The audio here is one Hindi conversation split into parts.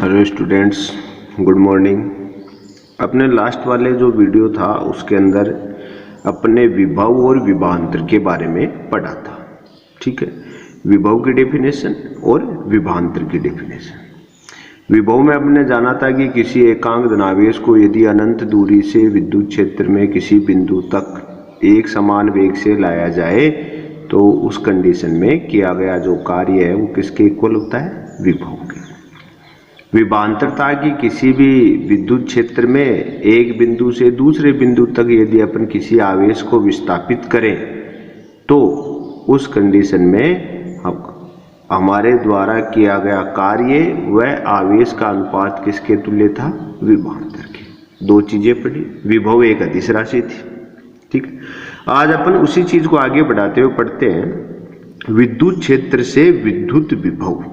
Hello students, good morning. अपने लास्ट वाले जो वीडियो था उसके अंदर अपने विभव और विभवांतर के बारे में पढ़ा था। ठीक है, विभव की डेफिनेशन और विभवांतर की डेफिनेशन। विभव में हमने जाना था कि किसी एकांक धनावेश को यदि अनंत दूरी से विद्युत क्षेत्र में किसी बिंदु तक एक समान वेग से लाया जाए तो उस कंडीशन में किया गया जो कार्य है वो किसके इक्वल होता है? विभव के। विभवांतरता की किसी भी विद्युत क्षेत्र में एक बिंदु से दूसरे बिंदु तक यदि अपन किसी आवेश को विस्थापित करें तो उस कंडीशन में हमारे द्वारा किया गया कार्य वह आवेश का अनुपात किसके तुल्य था? विभवांतर के। दो चीजें पढ़ी, विभव एक अदिश राशि थी। ठीक है, आज अपन उसी चीज को आगे बढ़ाते हुए पढ़ते हैं विद्युत क्षेत्र से विद्युत विभव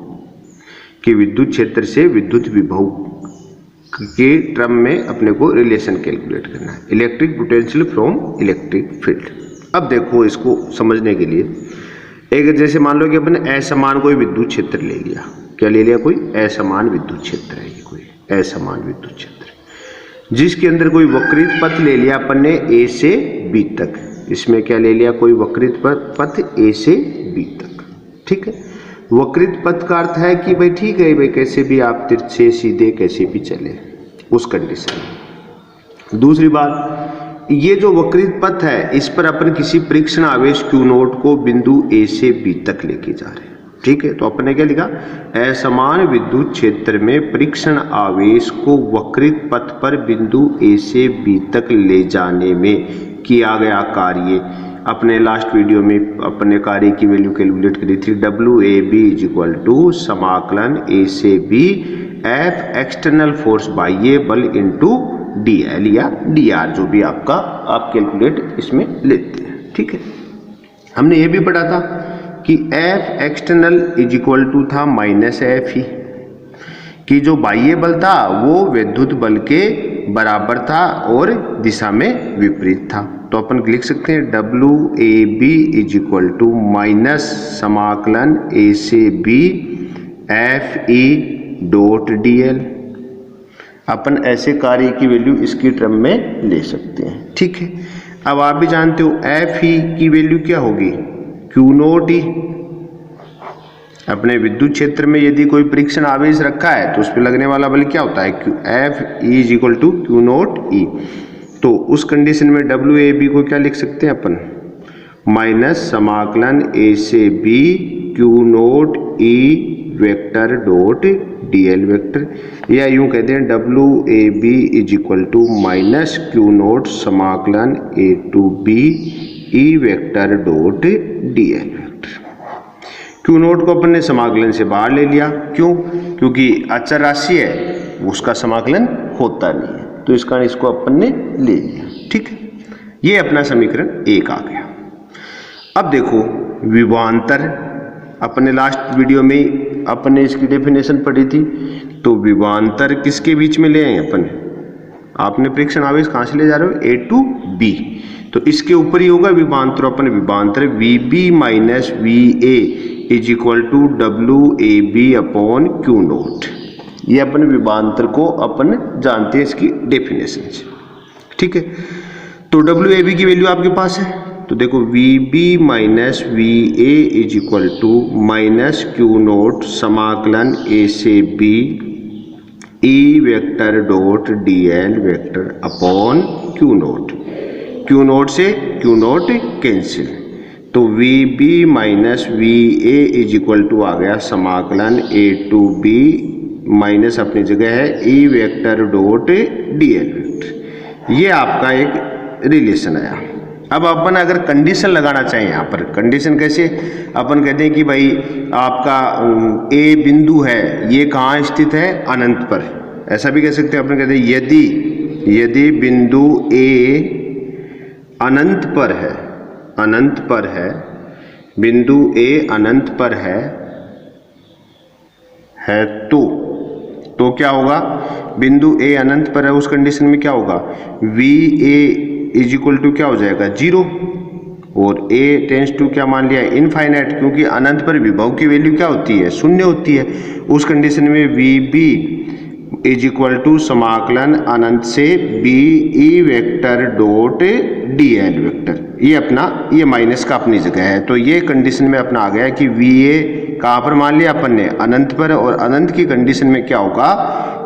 कि विद्युत क्षेत्र से विद्युत विभव के टर्म में अपने को रिलेशन कैलकुलेट करना है, electric potential from electric field. अब देखो, इसको समझने के लिए एक जैसे मान लो कि अपन असमान कोई विद्युत क्षेत्र ले लिया। क्या ले लिया? कोई असमान विद्युत क्षेत्र है, कोई असमान विद्युत क्षेत्र जिसके अंदर कोई वक्रित पथ ले लिया अपन ने ए से बी तक। इसमें क्या ले लिया? कोई वक्रित पथ ए से बी तक। ठीक है, वक्रित पथ का अर्थ है कि भाई ठीक है भाई, कैसे भी आप तिरछे सीधे कैसे भी चले उस कंडीशन में। दूसरी बात, ये जो वक्रित पथ है इस पर अपन किसी परीक्षण आवेश Q नोट को बिंदु A से B तक लेके जा रहे हैं। ठीक है, तो अपन ने क्या लिखा? असमान विद्युत क्षेत्र में परीक्षण आवेश को वक्रित पथ पर बिंदु A से B तक ले जाने में किया गया कार्य। अपने लास्ट वीडियो में अपने कार्य की वैल्यू कैलकुलेट करी थी। WAB इज इक्वल टू समाकलन A से B F एक्सटर्नल फोर्स बाह्य बल इंटू DL या DR, जो भी आपका आप कैलकुलेट इसमें लेते हैं। ठीक है, हमने ये भी पढ़ा था कि F external is equal to था माइनस F ही, कि जो बाह्य बल था वो विद्युत बल के बराबर था और दिशा में विपरीत था। तो अपन लिख सकते हैं WAB is equal to minus समाकलन A से B FE डॉट DL। अपन ऐसे कार्य की वैल्यू इसकी टर्म में ले सकते हैं। ठीक है, अब आप भी जानते हो FE की वैल्यू क्या होगी? Q naught E। अपने विद्युत क्षेत्र में यदि कोई परीक्षण आवेश रखा है तो उस पर लगने वाला बल क्या होता है? FE is equal to Q naught E। तो उस कंडीशन में WAB को क्या लिख सकते हैं अपन? माइनस समाकलन A से B Q naught E vector dot DL vector, या यूं कहते हैं WAB is equal to minus Q naught समाकलन A to B E vector dot DL vector. Q naught को अपन ने समाकलन से बाहर ले लिया। क्यों? क्योंकि अचर राशि है, उसका समाकलन होता नहीं है, तो इस कारण इसको अपन ने ले लिया। ठीक है, ये अपना समीकरण 1 आ गया। अब देखो विभवांतर, अपने लास्ट वीडियो में अपन ने इसकी डेफिनेशन पढ़ी थी। तो विभवांतर किसके बीच में ले आए अपन? आपने परीक्षण आवेश कहाँ से ले जा रहे हो? A टू B, तो इसके ऊपर ही होगा विभवांतर। अपन विभवांतर VB minus VA is equal to WAB upon Q naught. ये अपन विभवांतर को अपन जानते हैं इसकी डेफिनेशन से। ठीक है, तो WAB की वैल्यू आपके पास है, तो देखो VB minus VA is equal to minus Q naught समाकलन A से B E vector dot DL vector upon Q naught. Q naught से Q नोट कैंसिल, तो VB minus VA is equal to आ गया समाकलन A टू B माइनस अपनी जगह है E vector dot DL vector. ये आपका एक रिलेशन आया। अब अपन अगर कंडीशन लगाना चाहें यहाँ पर, कंडीशन कैसे? अपन कहते हैं कि भाई आपका A बिंदु है, ये कहाँ स्थित है? अनंत पर। ऐसा भी कह सकते हैं, अपन कहते हैं यदि बिंदु A अनंत पर है, अनंत पर है, बिंदु A अनंत पर है तो क्या होगा? बिंदु A अनंत पर है, उस कंडीशन में क्या होगा? VA इज इक्वल टू क्या हो जाएगा? 0, और A टेंस टू क्या मान लिया? इनफाइनाइट, क्योंकि अनंत पर विभव की वैल्यू क्या होती है? 0 होती है। उस कंडीशन में VB इज इक्वल टू समाकलन अनंत से B E vector dot D L vector, ये अपना ये माइनस का अपनी जगह है। तो ये कंडीशन में अपना आ गया कि वी ए कहाँ पर मान लिया अपन ने, अनंत पर, और अनंत की कंडीशन में क्या होगा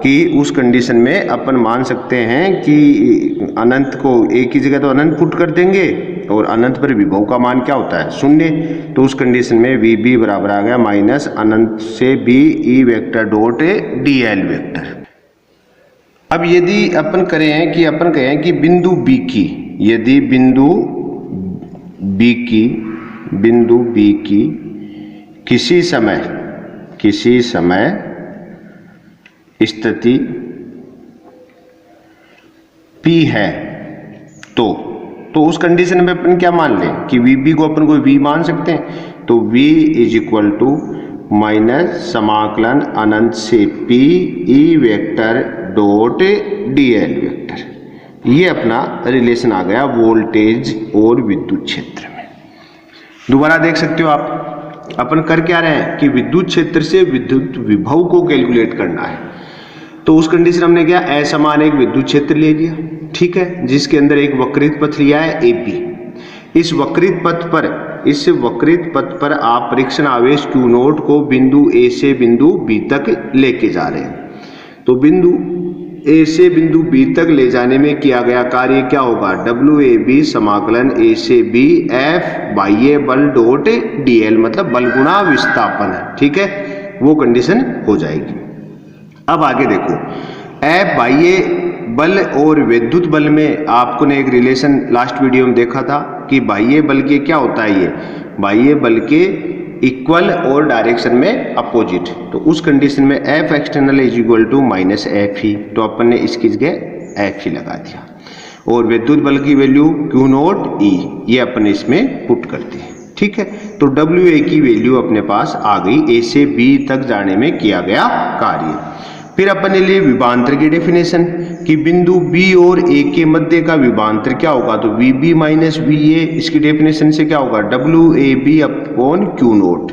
कि उस कंडीशन में अपन मान सकते हैं कि अनंत को एक ही जगह तो अनंत पुट कर देंगे और अनंत पर विभव का मान क्या होता है, शून्य। तो उस कंडीशन में वी बी बराबर आ गया माइनस अनंत से B E vector dot D L vector. अब यदि अपन करें कि अपन कहें कि बिंदु बी की, यदि बिंदु बी की किसी समय स्थिति P है तो उस कंडीशन में अपन क्या मान लें कि VB को अपन कोई V मान सकते हैं। तो V is equal to minus समाकलन अनंत से P E vector dot D L vector. ये अपना रिलेशन आ गया वोल्टेज और विद्युत क्षेत्र में। दोबारा देख सकते हो आप, अपन कर क्या रहे हैं कि विद्युत क्षेत्र से विद्युत विभव को कैलकुलेट करना है। तो उस कंडीशन हमने क्या, असमान एक विद्युत क्षेत्र ले लिया, ठीक है, जिसके अंदर एक वक्रित पथ लिया है ए बी। इस वक्रित पथ पर आप परीक्षण आवेश Q नोट को बिंदु A से बिंदु B तक लेके जा रहे हैं। तो बिंदु A से बिंदु B तक ले जाने में किया गया कार्य क्या होगा, WAB समाकलन A से B F बाह्य बल डॉट DL, मतलब बल गुणा विस्थापन है, ठीक है, वो कंडीशन हो जाएगी। अब आगे देखो, F बाह्य बल और विद्युत बल में आपको ने एक रिलेशन लास्ट वीडियो में देखा था कि बाह्य बल के क्या होता है, ये बाह्य बल के इक्वल और डायरेक्शन में अपोजिट। तो उस कंडीशन में F external is equal to minus F ही, तो अपन ने इसकी जगह एफ ही लगा दिया। और विद्युत बल की वैल्यू Q नोट E, ये अपन इसमें पुट करते हैं, ठीक है। तो WA की वैल्यू अपने पास आ गई A से B तक जाने में किया गया कार्य। फिर अपन ने लिए विभवांतर की डेफिनेशन कि बिंदु B और A के मध्य का विभवांतर क्या होगा, तो VB माइनस VA, इसकी डेफिनेशन से क्या होगा, WAB upon Q note.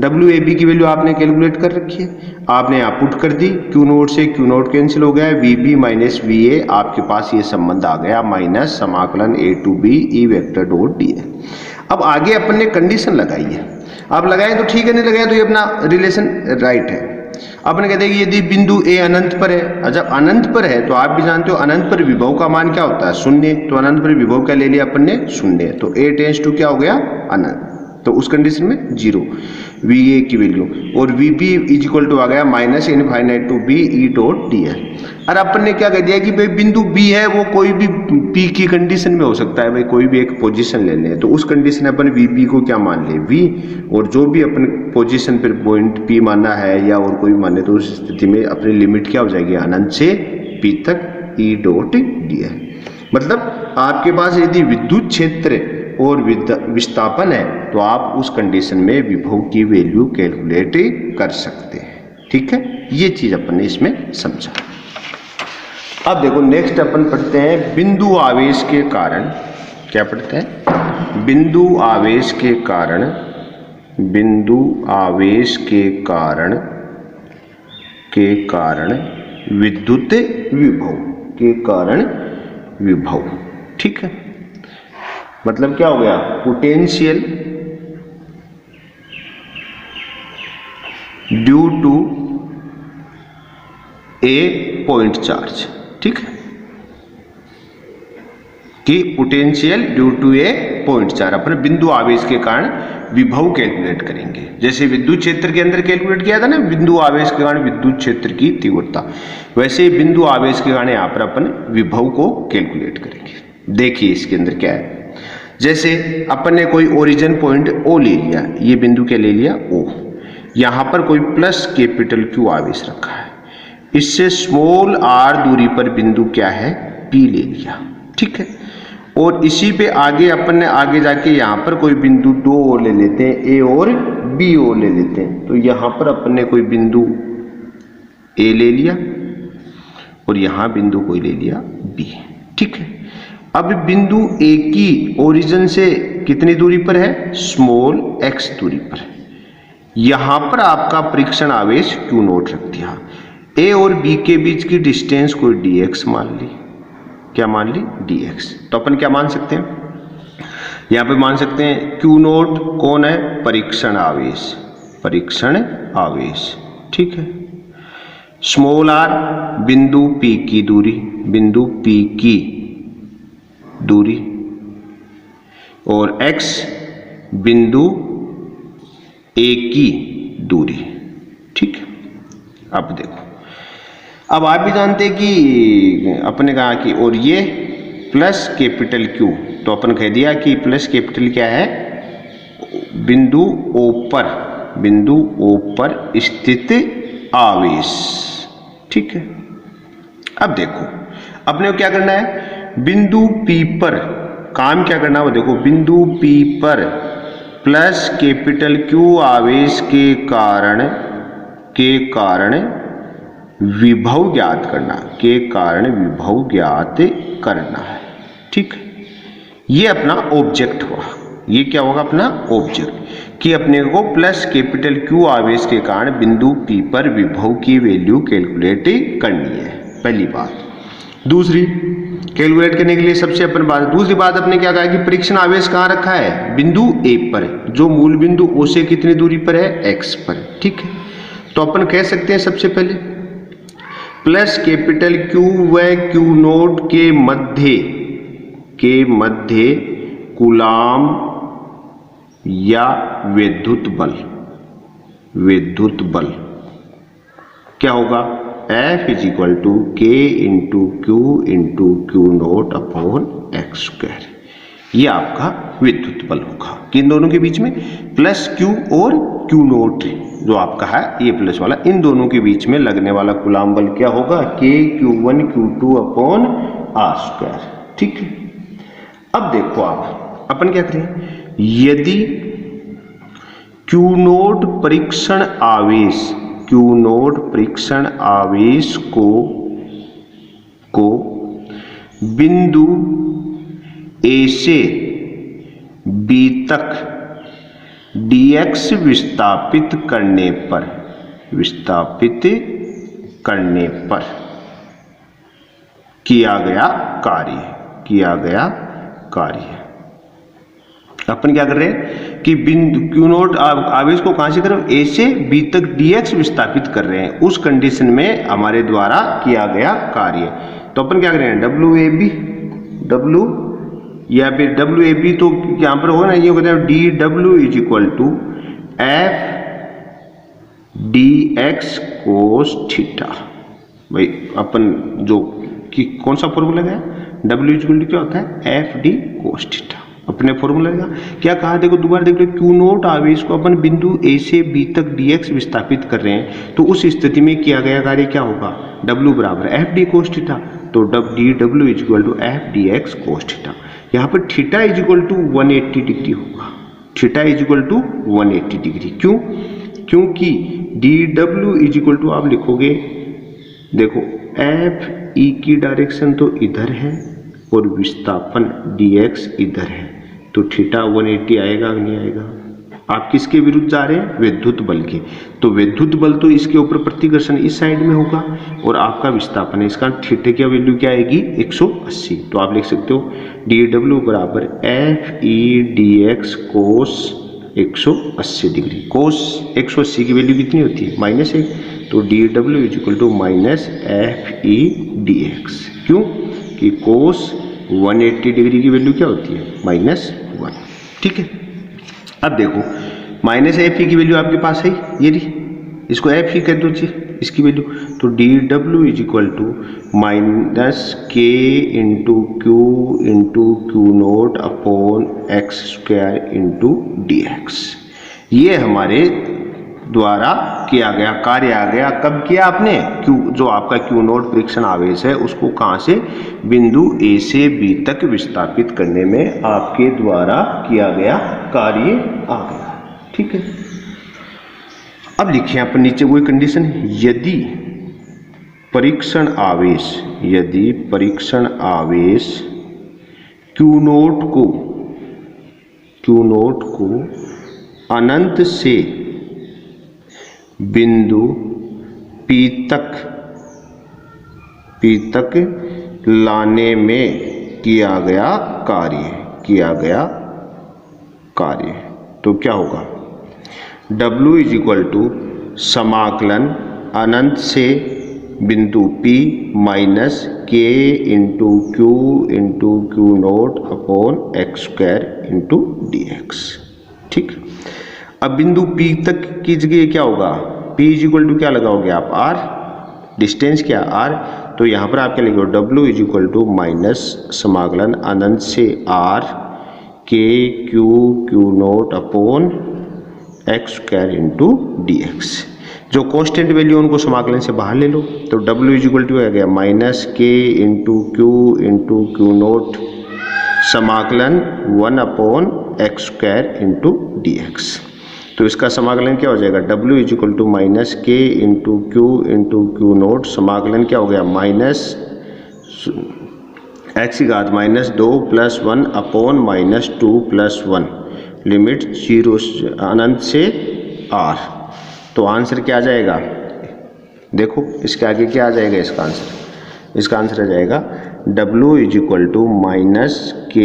WAB की वैल्यू आपने कैलकुलेट कर रखी है, आपने यहाँ पुट कर दी, Q नोट से Q नोट कैंसिल हो गया, VB माइनस VA, आपके पास ये संबंध आ गया माइनस समाकलन A to B E vector dot D है। अब आगे अपन ने कंडीशन लगाई है, आप लगाए तो ठीक है, नहीं लगाए तो ये अपना रिलेशन राइट है। अपन कहते हैं कि यदि बिंदु A अनंत पर है, जब अनंत पर है तो आप भी जानते हो अनंत पर विभव का मान क्या होता है, शून्य। तो अनंत पर विभव क्या ले लिया अपन ने, शून्य। तो A टेंस टू क्या हो गया, अनंत। तो उस कंडीशन में जीरो VA की वैल्यू, और VB इज इक्वल टू आ गया minus infinite to B E dot D है। और अपन ने क्या कह दिया कि भाई बिंदु B है वो कोई भी P की कंडीशन में हो सकता है, भाई कोई भी एक पोजीशन ले लें। तो उस कंडीशन अपन VB को क्या मान ले, V, और जो भी अपन पोजीशन पर पॉइंट P मानना है या और कोई माने, तो उस स्थिति में अपनी लिमिट क्या हो जाएगी, अनंत से P तक ई डॉट डी है। मतलब आपके पास यदि विद्युत क्षेत्र और विस्थापन है तो आप उस कंडीशन में विभव की वैल्यू कैलकुलेट कर सकते हैं, ठीक है। ये चीज अपन ने इसमें समझा। अब देखो नेक्स्ट अपन पढ़ते हैं बिंदु आवेश के कारण, क्या पढ़ते हैं, बिंदु आवेश के कारण, बिंदु आवेश के कारण विद्युत विभव, के कारण विभव, ठीक है। मतलब क्या हो गया, potential due to a point charge, ठीक है, कि potential due to a point charge अपन बिंदु आवेश के कारण विभव कैलकुलेट करेंगे। जैसे विद्युत क्षेत्र के अंदर कैलकुलेट किया था ना, बिंदु आवेश के कारण विद्युत क्षेत्र की तीव्रता, वैसे ही बिंदु आवेश के कारण यहां पर अपन विभव को कैलकुलेट करेंगे। देखिए इसके अंदर क्या है, जैसे अपन ने कोई ओरिजिन पॉइंट O ले लिया, ये बिंदु क्या ले लिया, O, यहां पर कोई प्लस कैपिटल Q आवेश रखा है, इससे स्मॉल r दूरी पर बिंदु क्या है, P ले लिया, ठीक है। और इसी पे आगे अपन ने आगे जाके यहाँ पर कोई बिंदु दो और ले लेते हैं, A और B और ले लेते हैं। तो यहाँ पर अपन ने कोई बिंदु A ले लिया और यहाँ बिंदु कोई ले लिया B, ठीक है। अब बिंदु A की ओरिजिन से कितनी दूरी पर है, स्मॉल x दूरी पर है। यहां पर आपका परीक्षण आवेश Q नोट रख दिया। ए और बी के बीच की डिस्टेंस कोई dx मान ली, क्या मान ली, dx। तो अपन क्या मान सकते हैं, यहाँ पे मान सकते हैं Q नोट कौन है, परीक्षण आवेश, परीक्षण आवेश, ठीक है। स्मॉल r बिंदु P की दूरी, बिंदु P की दूरी, और x बिंदु A की दूरी, ठीक है। अब देखो, अब आप भी जानते हैं कि अपने कहा कि और ये प्लस कैपिटल Q, तो अपन कह दिया कि प्लस कैपिटल क्या है, बिंदु O पर, बिंदु O पर स्थित आवेश, ठीक है। अब देखो अपने को क्या करना है, बिंदु P पर काम क्या करना है, देखो बिंदु P पर प्लस कैपिटल Q आवेश के कारण विभव ज्ञात करना, के कारण विभव ज्ञात करना है, ठीक है। ये अपना ऑब्जेक्ट हुआ, ये क्या होगा अपना ऑब्जेक्ट, कि अपने को प्लस कैपिटल Q आवेश के कारण बिंदु P पर विभव की वैल्यू कैलकुलेट करनी है, पहली बात। दूसरी, कैलकुलेट करने के लिए सबसे अपन बात, दूसरी बात अपने क्या कहा कि परीक्षण आवेश कहाँ रखा है, बिंदु A पर, जो मूल बिंदु O से कितनी दूरी पर है, x पर, ठीक है। तो अपन कह सकते हैं सबसे पहले प्लस कैपिटल Q व Q नोट के मध्य कूलाम या विद्युत बल क्या होगा, F is equal to K into Q naught upon X square. ये आपका विद्युत बल होगा, किन दोनों के बीच में, प्लस Q और Q नोट जो आपका है ये प्लस वाला, इन दोनों के बीच में लगने वाला कूलाम बल क्या होगा, K Q1 Q2 upon are square, ठीक है। अब देखो आप अपन क्या करें, यदि Q नोट परीक्षण आवेश को बिंदु A से B तक dx विस्थापित करने पर किया गया कार्य, अपन क्या कर रहे हैं कि बिंदु Q नोट आवेश को कहां से कर रहे हैं, A से B तक dx विस्थापित कर रहे हैं, उस कंडीशन में हमारे द्वारा किया गया कार्य। तो अपन क्या कर रहे हैं, W या फिर WAB, तो यहाँ पर होगा ना, ये कहते हैं DW is equal to F dx cos theta. भाई अपन जो कि कौन सा फॉर्मूला है, W इज इक्वल टू क्या होता है, FD कोस थीटा, अपने फॉर्मूला का क्या कहा, देखो दोबारा देख लो, Q नोट आवेश को अपन बिंदु A से B तक dx विस्थापित कर रहे हैं, तो उस स्थिति में किया गया कार्य क्या होगा, W बराबर FD कोस थीटा, तो DW is equal to F dx cos theta. यहाँ पर theta is equal to 180 degree होगा, theta is equal to 180 degree, क्यों, क्योंकि DW इज इक्वल टू आप लिखोगे, देखो FE की डायरेक्शन तो इधर है और विस्थापन dx इधर है, तो थीटा 180 आएगा कि नहीं आएगा। आप किसके विरुद्ध जा रहे हैं, विद्युत बल के, तो विद्युत बल तो इसके ऊपर प्रतिकर्षण इस साइड में होगा और आपका विस्थापन है, इसका थीटा की वैल्यू क्या आएगी, 180। तो आप लिख सकते हो DW बराबर FE dx cos 180 degree, cos 180 की वैल्यू कितनी होती है, -1, तो DW is equal to -FE dx, क्यों कि कोस 180 डिग्री की वैल्यू क्या होती है, -1, ठीक है। अब देखो -FE की वैल्यू आपके पास है, ये रही, इसको FE कर दो जी इसकी वैल्यू, तो DW is equal to -K into Q naught upon X square into dx। ये हमारे द्वारा किया गया कार्य आ गया, कब किया आपने, जो आपका Q नोट परीक्षण आवेश है उसको कहां से, बिंदु A से B तक विस्थापित करने में आपके द्वारा किया गया कार्य आ गया, ठीक है। अब लिखिए अपन नीचे वही कंडीशन, यदि परीक्षण आवेश Q नोट को अनंत से बिंदु P तक P तक लाने में किया गया कार्य। तो क्या होगा, W इज इक्वल टू समाकलन अनंत से बिंदु P minus K into Q naught upon X square into D x. ठीक, अब बिंदु P तक की जगह क्या होगा, P इज इक्वल टू क्या लगाओगे आप, R, डिस्टेंस क्या R, तो यहाँ पर आप क्या लिखोगे, W is equal to minus समाकलन अनंत से R K Q naught upon X square into D X. जो कांस्टेंट वैल्यू उनको समाकलन से बाहर ले लो, तो W इज इक्वल टू आ गया minus K into Q naught समाकलन 1 upon X square into D X. तो इसका समाकलन क्या हो जाएगा, W is equal to minus K into Q naught समाकलन क्या हो गया, माइनस एक्स की घात -2 प्लस 1 अपॉन -2 प्लस 1 लिमिट 0 अनंत से R। तो आंसर क्या आ जाएगा, देखो इसके आगे क्या आ जाएगा इसका आंसर आ जाएगा W is equal to minus K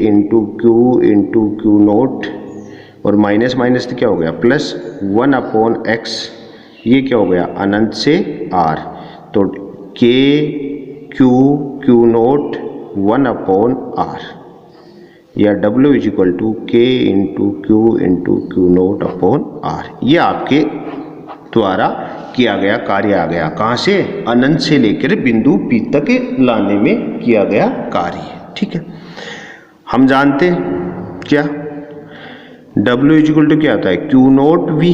into Q naught और माइनस माइनस तो क्या हो गया प्लस 1 अपॉन एक्स, ये क्या हो गया अनंत से R। तो K Q naught 1 upon R या W is equal to K into Q naught upon R। ये आपके द्वारा किया गया कार्य आ गया, कहाँ से, अनंत से लेकर बिंदु P तक लाने में किया गया कार्य। ठीक है, हम जानते हैं क्या, W इज इक्वल टू क्या होता है क्यू नोट V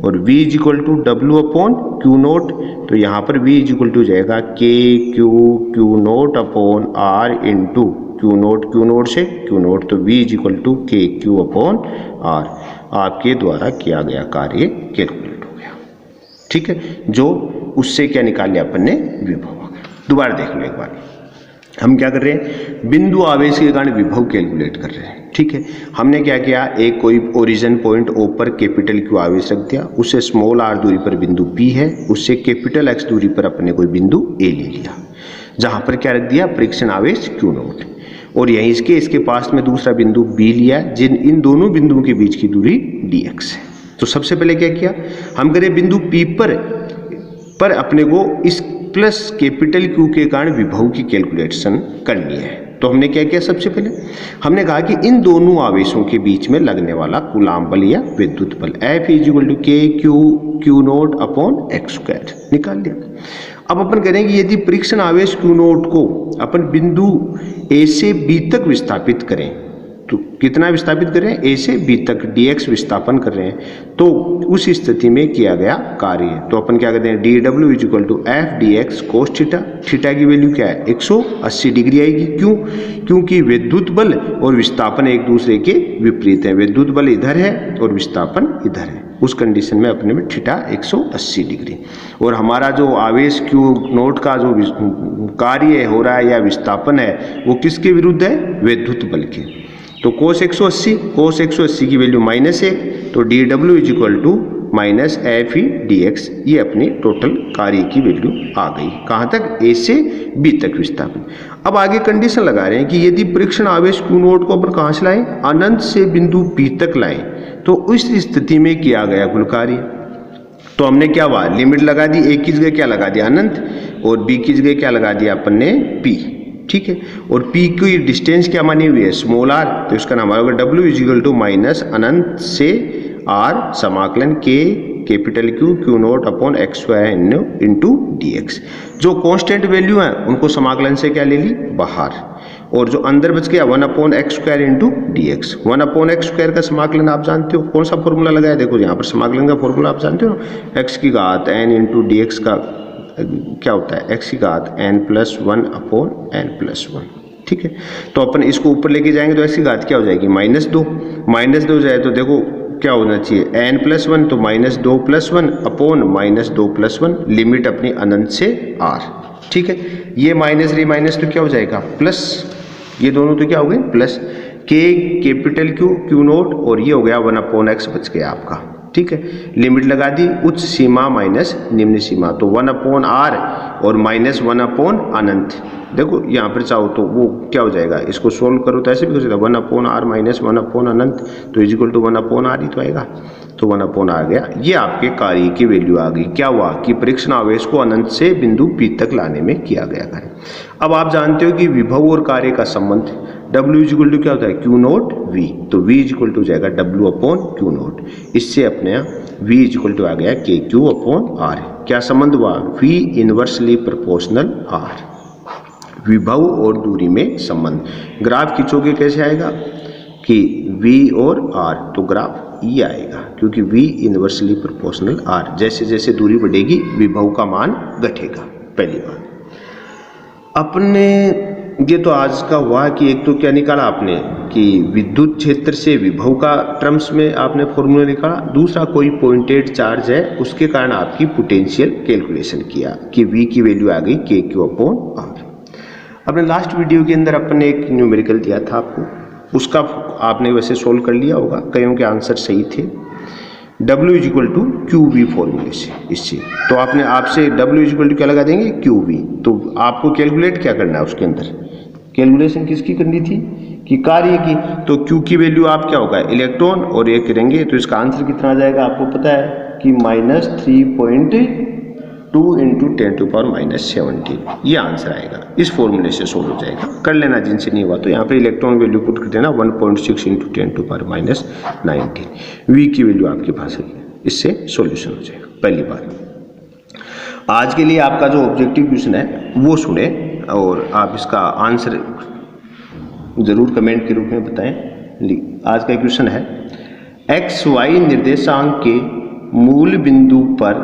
और V is equal to W upon Q naught. तो यहाँ पर V इज इक्वल टू जाएगा K Q naught upon R into Q naught से क्यू नोट, तो V is equal to K Q upon R। आपके द्वारा किया गया कार्य कैलकुलेट हो गया। ठीक है, जो उससे क्या निकाल लिया अपन ने, विभव। दोबारा देख लो एक बार, हम क्या कर रहे हैं, बिंदु आवेश के कारण विभव कैलकुलेट कर रहे हैं। ठीक है, हमने क्या किया, एक कोई ओरिजिन पॉइंट O पर कैपिटल Q आवेश रख दिया, उससे स्मॉल r दूरी पर बिंदु P है, उससे कैपिटल X दूरी पर अपने कोई बिंदु A ले लिया, जहां पर क्या रख दिया, परीक्षण आवेश Q नोट, और यहीं इसके पास में दूसरा बिंदु B लिया, इन दोनों बिंदुओं के बीच की दूरी dx है। तो सबसे पहले क्या किया, हम करें बिंदु P पर अपने को इस प्लस कैपिटल Q के कारण विभव की कैलकुलेशन करनी है। तो हमने क्या किया, सबसे पहले हमने कहा कि इन दोनों आवेशों के बीच में लगने वाला कूलाम बल या विद्युत बल F is equal to K Q naught upon X square निकाल लिया। अब अपन करेंगे, यदि परीक्षण आवेश Q नोट को अपन बिंदु A से B तक विस्थापित करें, तो कितना विस्थापित करें, A से B तक dx विस्थापन कर रहे हैं, तो उस स्थिति में किया गया कार्य, तो अपन क्या करते हैं, dw is equal to F D X cos theta की वैल्यू क्या है 180 डिग्री आएगी। क्यों, क्योंकि विद्युत बल और विस्थापन एक दूसरे के विपरीत है, विद्युत बल इधर है और विस्थापन इधर है, उस कंडीशन में अपने में थीटा 180 डिग्री, और हमारा जो आवेश Q नोट का जो कार्य हो रहा है या विस्थापन है वो किसके विरुद्ध है, विद्युत बल के। तो कोस 180 की वैल्यू -1, तो dw is equal to minus F E D X, ये अपनी टोटल कार्य की वैल्यू आ गई, कहाँ तक, A से B तक विस्थापन। अब आगे कंडीशन लगा रहे हैं कि यदि परीक्षण आवेश Q नोट को अपन कहाँ से लाएं, अनंत से बिंदु P तक लाएं, तो उस स्थिति में किया गया कुल कार्य। तो हमने क्या हुआ, लिमिट लगा दी, A की जगह क्या लगा दिया अनंत, और B की जगह क्या लगा दिया अपन ने P। ठीक है, और P की डिस्टेंस क्या मानी हुई है, स्मॉल r, तो इसका नाम होगा W is equal to minus अनंत से R समाकलन K capital Q naught upon X square into D X. जो कांस्टेंट वैल्यू है उनको समाकलन से क्या ले ली बाहर, और जो अंदर बच गया 1 upon X square into D x. 1 upon X square का समाकलन आप जानते हो, कौन सा फॉर्मूला लगाया, देखो यहाँ पर समाकलन का फॉर्मूला आप जानते हो, एक्स की घात n इंटू डी एक्स का क्या होता है, एक्स की घात n+1 अपॉन n+1। ठीक है, तो अपन इसको ऊपर लेके जाएंगे तो एक्स की घात क्या हो जाएगी, -2 जाए तो देखो क्या होना चाहिए, n+1, तो -2 + 1 अपॉन -2 + 1, लिमिट अपनी अनंत से r। ठीक है, ये माइनस रे माइनस तो क्या हो जाएगा प्लस, ये दोनों तो क्या हो गए plus, K capital Q note, और ये हो गया 1 अपॉन एक्स बच गया आपका। ठीक है, लिमिट लगा दी, उच्च सीमा माइनस निम्न सीमा, तो 1/r और माइनस 1/ अनंत। देखो यहाँ पर चाहो तो वो क्या हो जाएगा, इसको सोल्व करो तो ऐसे भी हो सकता है 1/r माइनस 1/ अनंत, तो इजिकल टू 1/r ही तो आएगा, तो 1/r आ गया। ये आपके कार्य की वैल्यू आ गई। क्या हुआ कि परीक्षण आवेश को अनंत से बिंदु P तक लाने में किया गया कार्य। अब आप जानते हो कि विभव और कार्य का संबंध W इजिकल टू क्या होता है, Q नॉट V, तो V इजिकल टू जाएगा W/Q नॉट। इससे अपने V इजिकल टू आ गया KQ/R। क्या संबंध हुआ, V इनवर्सली प्रोपोर्शनल R। विभव और दूरी में संबंध। ग्राफ खींचोगे कैसे आएगा कि V और R, तो ग्राफ ये आएगा, क्योंकि V इनवर्सली प्रोपोर्शनल R। जैसे जैसे दूरी बढ़ेगी विभव का मान घटेगा। पहली बात अपने ये तो आज का हुआ कि एक तो क्या निकाला आपने कि विद्युत क्षेत्र से विभव का टर्म्स में आपने फॉर्मूला निकाला, दूसरा कोई पॉइंटेड चार्ज है उसके कारण आपकी पोटेंशियल कैलकुलेशन किया कि V की वैल्यू आ गई KQ/R। अपने लास्ट वीडियो के अंदर अपन ने एक न्यूमेरिकल दिया था आपको, उसका आपने वैसे सोल्व कर लिया होगा, कईयों के आंसर सही थे। W इजिकल टू QV फॉर्मूले से, इससे तो आपने आपसे W इजिकल टू क्या लगा देंगे QV, तो आपको कैलकुलेट क्या करना है, उसके अंदर कैलकुलेशन किसकी करनी थी कि कार्य की, तो Q की वैल्यू आप क्या होगा इलेक्ट्रॉन और ये करेंगे तो इसका आंसर कितना आ जाएगा आपको पता है कि -3.2 × 10⁻⁻17, ये आंसर आएगा। इस फॉर्मूले से सोल्व हो जाएगा, कर लेना जिनसे नहीं हुआ तो यहाँ पे इलेक्ट्रॉन वैल्यू पुट कर देना 1.6 × 10⁻⁻19। V की वैल्यू आपके पास है, इससे सॉल्यूशन हो जाएगा। पहली बात, आज के लिए आपका जो ऑब्जेक्टिव क्वेश्चन है वो सुने और आप इसका आंसर जरूर कमेंट के रूप में बताएं। आज का क्वेश्चन है XY निर्देशांक के मूल बिंदु पर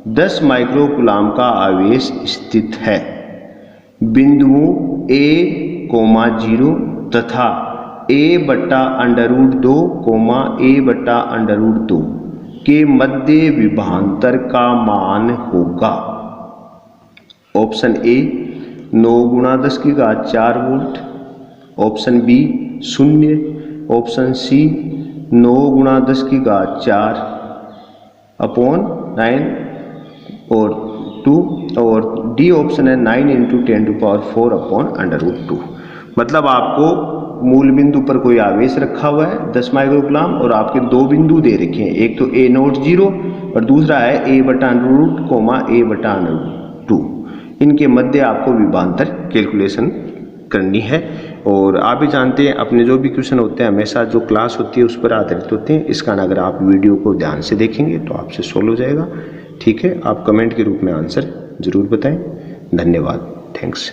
10 माइक्रोकूलाम का आवेश स्थित है। बिंदुओं A,0 तथा A/√2, A/√2 के मध्य विभवांतर का मान होगा। Option A 9 × 10⁴ volt, option B 0, option C 9 × 10⁴/9 और 2, और डी ऑप्शन है 9 × 10⁴/√2। मतलब आपको मूल बिंदु पर कोई आवेश रखा हुआ है 10 माइक्रोकूलाम और आपके दो बिंदु दे रखे हैं, एक तो A0 और दूसरा है A/√, A/√2। इनके मध्य आपको विभवांतर कैलकुलेशन करनी है। और आप भी जानते हैं अपने जो भी क्वेश्चन होते हैं हमेशा जो क्लास होती है उस पर आधारित होते हैं। इस कारण अगर आप वीडियो को ध्यान से देखेंगे तो आपसे सोल्व हो जाएगा। ठीक है, आप कमेंट के रूप में आंसर जरूर बताएं। धन्यवाद, थैंक्स।